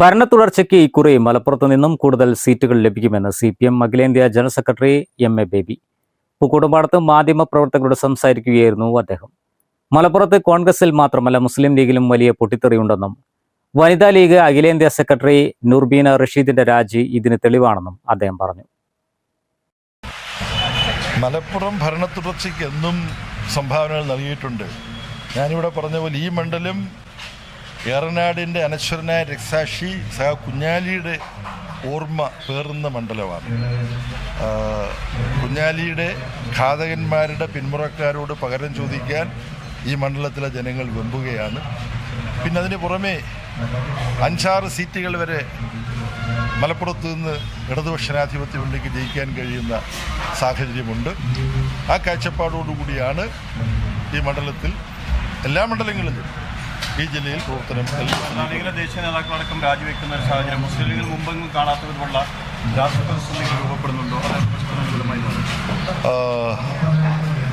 ഭരണ തുടർച്ചയ്ക്ക് ഇക്കുറി മലപ്പുറത്തു നിന്നും കൂടുതൽ സീറ്റുകൾ ലഭിക്കുമെന്ന് CPM അഖിലേന്ത്യാ ജനറൽ സെക്രട്ടറി MA ബേബി. പൂക്കോട്ടുംപാടത്ത് മാധ്യമപ്രവർത്തകരോട് സംസാരിക്കുകയായിരുന്നു അദ്ദേഹം. മലപ്പുറത്ത് കോൺഗ്രസിൽ മാത്രമല്ല മുസ്ലിം ലീഗിലും വലിയ പൊട്ടിത്തെറിയുണ്ടെന്നും വനിതാ ലീഗ് അഖിലേന്ത്യാ സെക്രട്ടറി നൂർബീന റഷീദിന്റെ രാജി ഇതിന് തെളിവാണെന്നും അദ്ദേഹം പറഞ്ഞു. മലപ്പുറം ഭരണ തുടർച്ചയ്ക്ക് എന്നും സംഭാവനകൾ നൽകിയിട്ടുണ്ട്. ഞാനിവിടെ പറഞ്ഞ പോലെ ഈ മണ്ഡലം ഏറനാടിൻ്റെ അനശ്വരനായ രക്തസാക്ഷി കുഞ്ഞാലിയുടെ ഓർമ്മ പേറുന്ന മണ്ഡലമാണ്. കുഞ്ഞാലിയുടെ ഘാതകന്മാരുടെ പിന്മുറക്കാരോട് പകരം ചോദിക്കാൻ ഈ മണ്ഡലത്തിലെ ജനങ്ങൾ വെമ്പുകയാണ്. പിന്നെ അതിന് പുറമെ 5-6 സീറ്റുകൾ വരെ മലപ്പുറത്ത് നിന്ന് ഇടതുപക്ഷ ജനാധിപത്യ മുന്നണിക്ക് ജയിക്കാൻ കഴിയുന്ന സാഹചര്യമുണ്ട്. ആ കാഴ്ചപ്പാടോടുകൂടിയാണ് ഈ മണ്ഡലത്തിൽ എല്ലാ മണ്ഡലങ്ങളിലും ഈ ജില്ലയിൽ പ്രവർത്തനം. ദേശീയ നേതാക്കളടക്കം രാജിവെക്കുന്ന ഒരു സാഹചര്യം മുസ്ലിം ലീഗിൽ മുമ്പെങ്കിലും കാണാത്ത വിധമുള്ള രാഷ്ട്രീയ പ്രതിസന്ധി രൂപപ്പെടുന്നുണ്ടോ?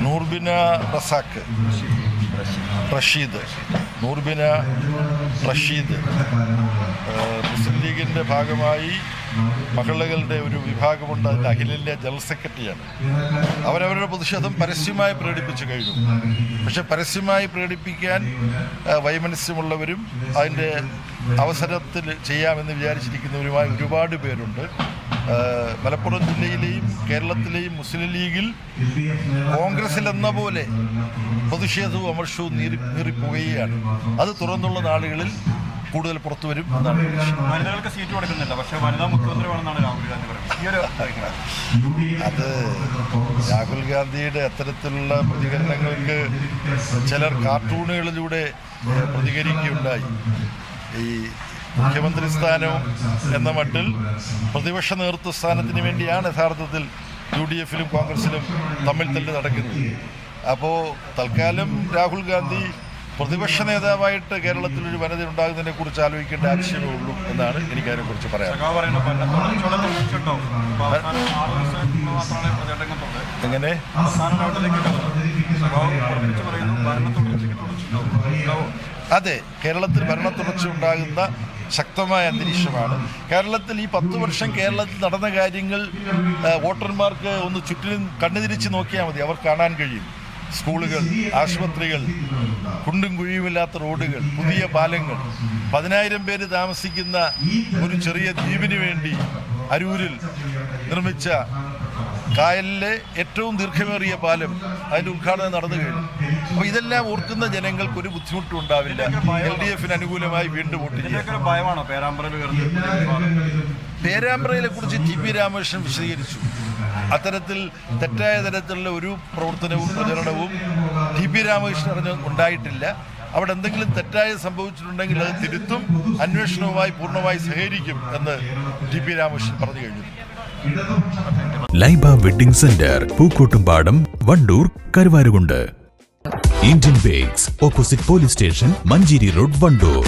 നൂർബിന റഷീദ് മുസ്ലിം ലീഗിൻ്റെ ഭാഗമായി മഹിളകളുടെ ഒരു വിഭാഗമുണ്ട്. അതിൻ്റെ അഖിലേന്ത്യാ ജനറൽ സെക്രട്ടറിയാണ്. അവരവരുടെ പ്രതിഷേധം പരസ്യമായി പ്രകടിപ്പിച്ചു കഴിഞ്ഞു. പക്ഷെ പരസ്യമായി പ്രകടിപ്പിക്കാൻ വൈമനസ്യമുള്ളവരും അതിൻ്റെ അവസരത്തിൽ ചെയ്യാമെന്ന് വിചാരിച്ചിരിക്കുന്നവരുമായി ഒരുപാട് പേരുണ്ട്. മലപ്പുറം ജില്ലയിലെയും കേരളത്തിലെയും മുസ്ലിം ലീഗിൽ കോൺഗ്രസിൽ എന്ന പോലെ പ്രതിഷേധവും അമർഷവും നീറിപ്പോവുകയാണ്. അത് തുറന്നുള്ള നാളുകളിൽ കൂടുതൽ പുറത്തു വരും എന്നാണ്. വനിതകൾക്ക് സീറ്റ് കൊടുക്കുന്നില്ല, പക്ഷേ വനിതാ മുഖ്യമന്ത്രി വേണമെന്നാണ് രാഹുൽ ഗാന്ധി പറയുന്നത്. അത് രാഹുൽ ഗാന്ധിയുടെ അത്തരത്തിലുള്ള പ്രതികരണങ്ങൾക്ക് ചിലർ കാർട്ടൂണുകളിലൂടെ പ്രതികരിക്കുകയുണ്ടായി. ഈ മുഖ്യമന്ത്രി സ്ഥാനം എന്ന മട്ടിൽ പ്രതിപക്ഷ നേതൃത്വ സ്ഥാനത്തിന് വേണ്ടിയാണ് യഥാർത്ഥത്തിൽ UDF-ലും കോൺഗ്രസിലും തമ്മിൽ തല്ല് നടക്കുന്നത്. അപ്പോൾ തൽക്കാലം രാഹുൽ ഗാന്ധി പ്രതിപക്ഷ നേതാവായിട്ട് കേരളത്തിലൊരു വനിത ഉണ്ടാകുന്നതിനെ കുറിച്ച് ആലോചിക്കേണ്ട ആവശ്യമേ ഉള്ളൂ എന്നാണ് എനിക്കതിനെക്കുറിച്ച് പറയാം. എങ്ങനെ അതെ, കേരളത്തിൽ ഭരണ തുടർച്ച ഉണ്ടാകുന്ന ശക്തമായ അന്തരീക്ഷമാണ്. കേരളത്തിൽ ഈ 10 വർഷം കേരളത്തിൽ നടന്ന കാര്യങ്ങൾ വോട്ടർമാർക്ക് ഒന്ന് ചുറ്റിലും കണ്ണുതിരിച്ച് നോക്കിയാൽ മതി, അവർ കാണാൻ കഴിയും. സ്കൂളുകൾ, ആശുപത്രികൾ, കുണ്ടും കുഴിയുമില്ലാത്ത റോഡുകൾ, പുതിയ പാലങ്ങൾ, 10,000 പേര് താമസിക്കുന്ന ഒരു ചെറിയ ദ്വീപിന് വേണ്ടി അരൂരിൽ നിർമ്മിച്ച കായലിലെ ഏറ്റവും ദീർഘമേറിയ പാലം, അതിൻ്റെ ഉദ്ഘാടനം നടന്നു കഴിഞ്ഞു. അപ്പോൾ ഇതെല്ലാം ഓർക്കുന്ന ജനങ്ങൾക്ക് ഒരു ബുദ്ധിമുട്ടും ഉണ്ടാവില്ല. LDF-ന് അനുകൂലമായി വീണ്ടും വോട്ട് ചെയ്യാം. പേരാമ്പ്രയിലെ കുറിച്ച് TP രാമകൃഷ്ണൻ വിശദീകരിച്ചു. അത്തരത്തിൽ തെറ്റായ തരത്തിലുള്ള ഒരു പ്രവർത്തനവും പ്രചരണവും TP രാമകൃഷ്ണൻ ഉണ്ടായിട്ടില്ല. അവിടെ എന്തെങ്കിലും തെറ്റായി സംഭവിച്ചിട്ടുണ്ടെങ്കിൽ അത് തിരുത്തും, അന്വേഷണവുമായി പൂർണ്ണമായി സഹകരിക്കും എന്ന് TP രാമകൃഷ്ണൻ പറഞ്ഞു കഴിഞ്ഞു. Laiba wedding centre, Pookkottumpadam, Wandoor, Karuvarakundu. Indian bakes, opposite police station, Manjeri road, Wandoor.